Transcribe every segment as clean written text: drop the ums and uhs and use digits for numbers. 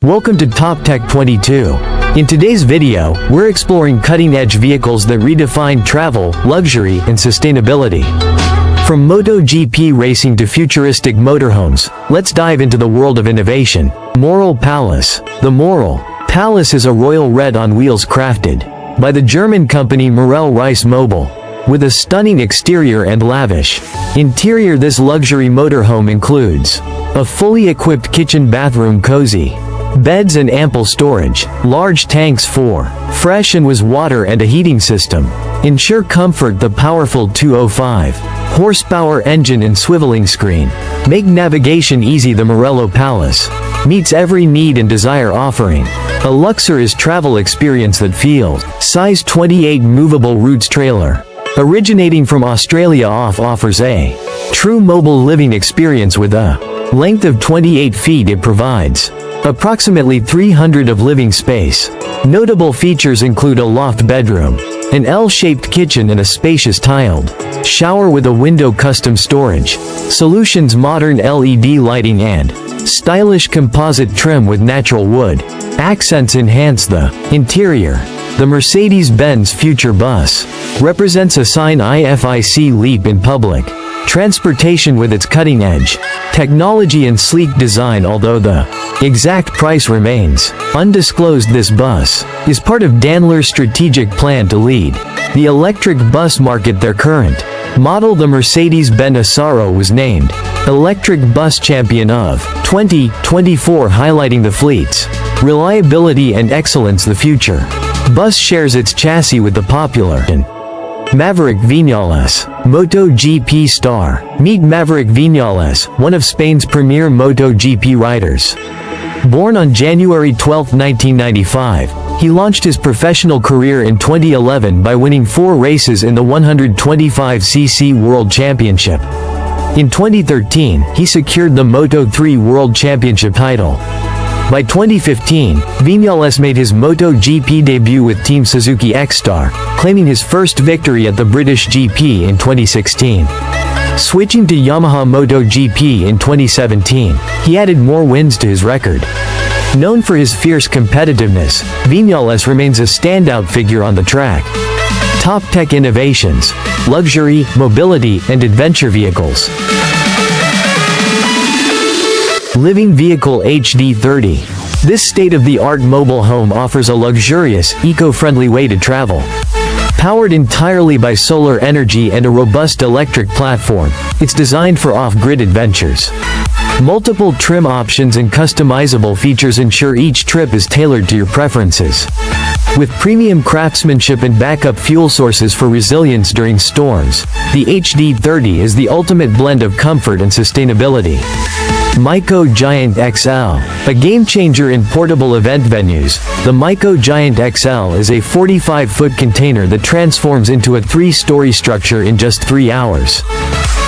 Welcome to Top Tech 22. In today's video, we're exploring cutting-edge vehicles that redefine travel, luxury, and sustainability. From MotoGP racing to futuristic motorhomes, let's dive into the world of innovation. Moral Palace. The Moral Palace is a royal red on wheels crafted by the German company RollsRoyce Mobile. With a stunning exterior and lavish interior, this luxury motorhome includes a fully equipped kitchen, bathroom, cozy beds and ample storage, large tanks for fresh and was water and a heating system ensure comfort. The powerful 205 horsepower engine and swiveling screen make navigation easy. The Moral Palace meets every need and desire, offering a luxurious travel experience that feels. Size 28 movable roots trailer. Originating from Australia, offers a true mobile living experience with a length of 28 feet. It provides approximately 300 of living space. Notable features include a loft bedroom, an L-shaped kitchen, and a spacious tiled shower with a window. Custom storage solutions, modern LED lighting, and stylish composite trim with natural wood accents enhance the interior. The Mercedes-Benz Future Bus represents a scientific leap in public transportation with its cutting-edge technology and sleek design. Although the exact price remains undisclosed, this bus is part of Daimler's strategic plan to lead the electric bus market. Their current model, the Mercedes-Benz Sabreo, was named Electric Bus Champion of 2024, highlighting the fleet's reliability and excellence. The future bus shares its chassis with the popular Maverick Viñales MotoGP star. Meet Maverick Viñales, one of Spain's premier MotoGP riders. Born on January 12, 1995, he launched his professional career in 2011 by winning 4 races in the 125cc World Championship. In 2013, he secured the Moto3 World Championship title. By 2015, Viñales made his MotoGP debut with Team Suzuki X-Star, claiming his first victory at the British GP in 2016. Switching to Yamaha MotoGP in 2017, he added more wins to his record. Known for his fierce competitiveness, Viñales remains a standout figure on the track. Top tech innovations, luxury, mobility, and adventure vehicles. Living Vehicle HD30. This state-of-the-art mobile home offers a luxurious, eco-friendly way to travel. Powered entirely by solar energy and a robust electric platform, it's designed for off-grid adventures. Multiple trim options and customizable features ensure each trip is tailored to your preferences. With premium craftsmanship and backup fuel sources for resilience during storms, the HD30 is the ultimate blend of comfort and sustainability. Myco Giant XL. A game-changer in portable event venues, the Myco Giant XL is a 45-foot container that transforms into a 3-story structure in just 3 hours.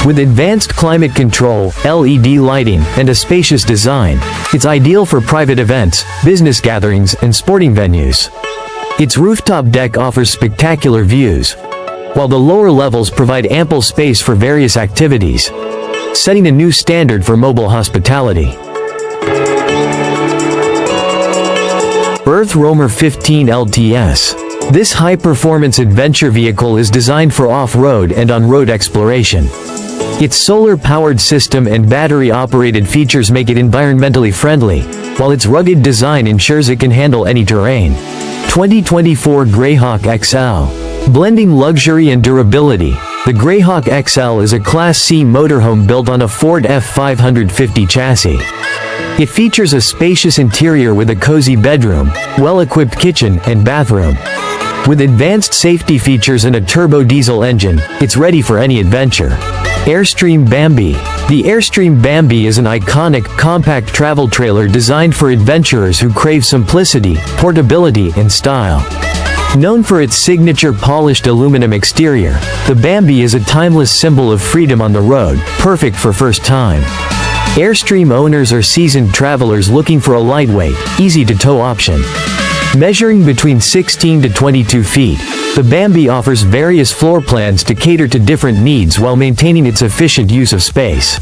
With advanced climate control, LED lighting, and a spacious design, it's ideal for private events, business gatherings, and sporting venues. Its rooftop deck offers spectacular views, while the lower levels provide ample space for various activities, setting a new standard for mobile hospitality. Earth Roamer 15 LTS. This high-performance adventure vehicle is designed for off-road and on-road exploration. Its solar-powered system and battery-operated features make it environmentally friendly, while its rugged design ensures it can handle any terrain. 2024 Greyhawk XL. Blending luxury and durability, the Greyhawk XL is a Class C motorhome built on a Ford F550 chassis. It features a spacious interior with a cozy bedroom, well-equipped kitchen, and bathroom. With advanced safety features and a turbo diesel engine, it's ready for any adventure. Airstream Bambi. The Airstream Bambi is an iconic, compact travel trailer designed for adventurers who crave simplicity, portability, and style. Known for its signature polished aluminum exterior, the Bambi is a timeless symbol of freedom on the road, perfect for first-time Airstream owners or seasoned travelers looking for a lightweight, easy-to-tow option. Measuring between 16 to 22 feet, the Bambi offers various floor plans to cater to different needs while maintaining its efficient use of space.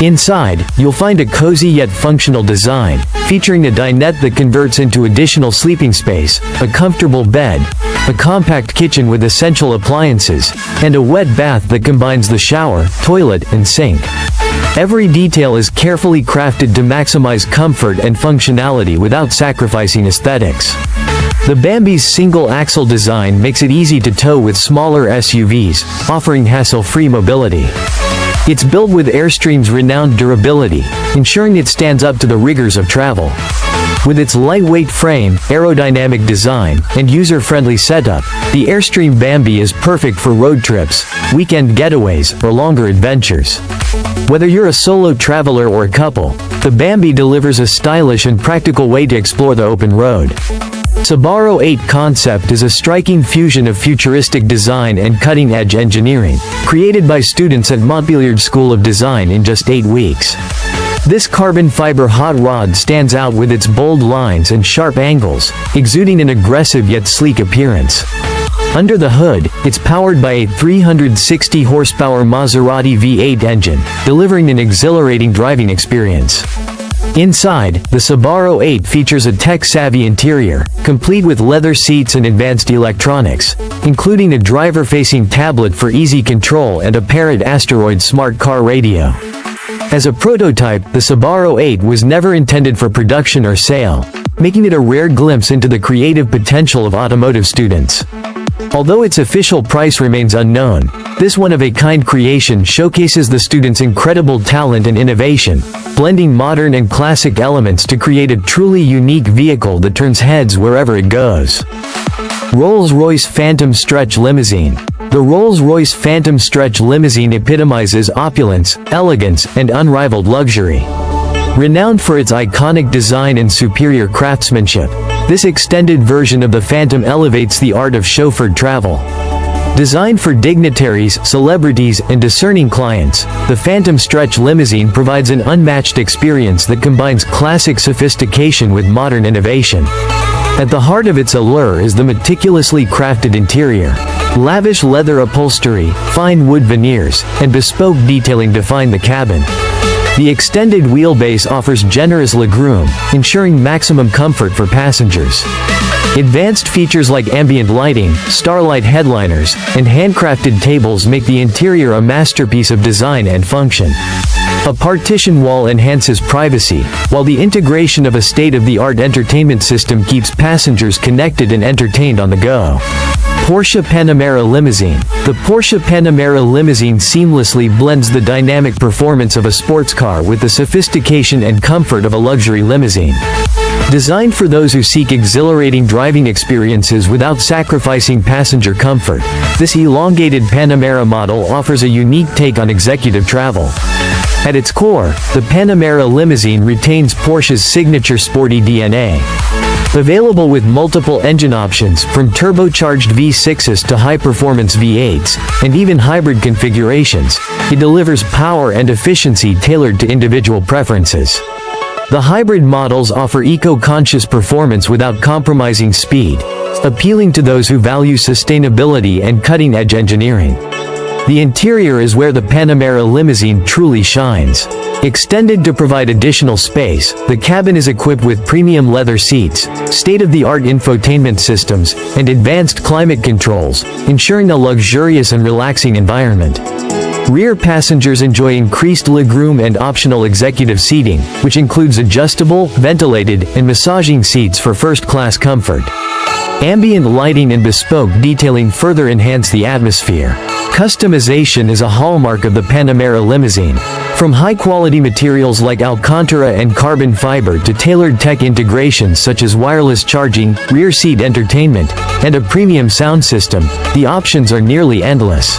Inside, you'll find a cozy yet functional design, featuring a dinette that converts into additional sleeping space, a comfortable bed, a compact kitchen with essential appliances, and a wet bath that combines the shower, toilet, and sink. Every detail is carefully crafted to maximize comfort and functionality without sacrificing aesthetics. The Bambi's single-axle design makes it easy to tow with smaller SUVs, offering hassle-free mobility. It's built with Airstream's renowned durability, ensuring it stands up to the rigors of travel. With its lightweight frame, aerodynamic design, and user-friendly setup, the Airstream Bambi is perfect for road trips, weekend getaways, or longer adventures. Whether you're a solo traveler or a couple, the Bambi delivers a stylish and practical way to explore the open road. Sabreo 8 concept is a striking fusion of futuristic design and cutting-edge engineering, created by students at Montpellier School of Design in just 8 weeks. This carbon fiber hot rod stands out with its bold lines and sharp angles, exuding an aggressive yet sleek appearance. Under the hood, it's powered by a 360 horsepower Maserati V8 engine, delivering an exhilarating driving experience. Inside, the Sabreo 8 features a tech-savvy interior, complete with leather seats and advanced electronics, including a driver-facing tablet for easy control and a Parrot Asteroid smart car radio. As a prototype, the Sabreo 8 was never intended for production or sale, making it a rare glimpse into the creative potential of automotive students. Although its official price remains unknown, this one-of-a-kind creation showcases the students' incredible talent and innovation, blending modern and classic elements to create a truly unique vehicle that turns heads wherever it goes. RollsRoyce Phantom Stretch Limousine. The RollsRoyce Phantom Stretch Limousine epitomizes opulence, elegance, and unrivaled luxury. Renowned for its iconic design and superior craftsmanship, this extended version of the Phantom elevates the art of chauffeured travel. Designed for dignitaries, celebrities, and discerning clients, the Phantom Stretch Limousine provides an unmatched experience that combines classic sophistication with modern innovation. At the heart of its allure is the meticulously crafted interior. Lavish leather upholstery, fine wood veneers, and bespoke detailing define the cabin. The extended wheelbase offers generous legroom, ensuring maximum comfort for passengers. Advanced features like ambient lighting, starlight headliners, and handcrafted tables make the interior a masterpiece of design and function. A partition wall enhances privacy, while the integration of a state-of-the-art entertainment system keeps passengers connected and entertained on the go. Porsche Panamera Limousine. The Porsche Panamera Limousine seamlessly blends the dynamic performance of a sports car with the sophistication and comfort of a luxury limousine. Designed for those who seek exhilarating driving experiences without sacrificing passenger comfort, this elongated Panamera model offers a unique take on executive travel. At its core, the Panamera limousine retains Porsche's signature sporty DNA. Available with multiple engine options, from turbocharged V6s to high-performance V8s, and even hybrid configurations, it delivers power and efficiency tailored to individual preferences. The hybrid models offer eco-conscious performance without compromising speed, appealing to those who value sustainability and cutting-edge engineering. The interior is where the Panamera limousine truly shines. Extended to provide additional space, the cabin is equipped with premium leather seats, state-of-the-art infotainment systems, and advanced climate controls, ensuring a luxurious and relaxing environment. Rear passengers enjoy increased legroom and optional executive seating, which includes adjustable, ventilated, and massaging seats for first-class comfort. Ambient lighting and bespoke detailing further enhance the atmosphere. Customization is a hallmark of the Panamera limousine. From high-quality materials like Alcantara and carbon fiber to tailored tech integrations such as wireless charging, rear seat entertainment, and a premium sound system, the options are nearly endless.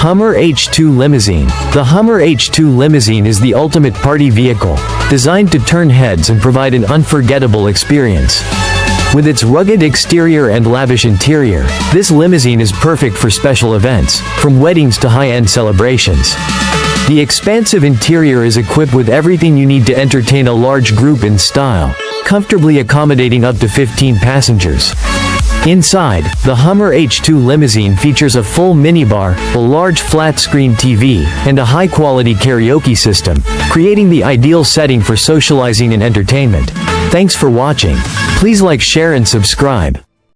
Hummer H2 Limousine. The Hummer H2 Limousine is the ultimate party vehicle, designed to turn heads and provide an unforgettable experience. With its rugged exterior and lavish interior, this limousine is perfect for special events, from weddings to high-end celebrations. The expansive interior is equipped with everything you need to entertain a large group in style, comfortably accommodating up to 15 passengers. Inside, the Hummer H2 limousine features a full minibar, a large flat-screen TV, and a high-quality karaoke system, creating the ideal setting for socializing and entertainment. Thanks for watching. Please like, share and subscribe.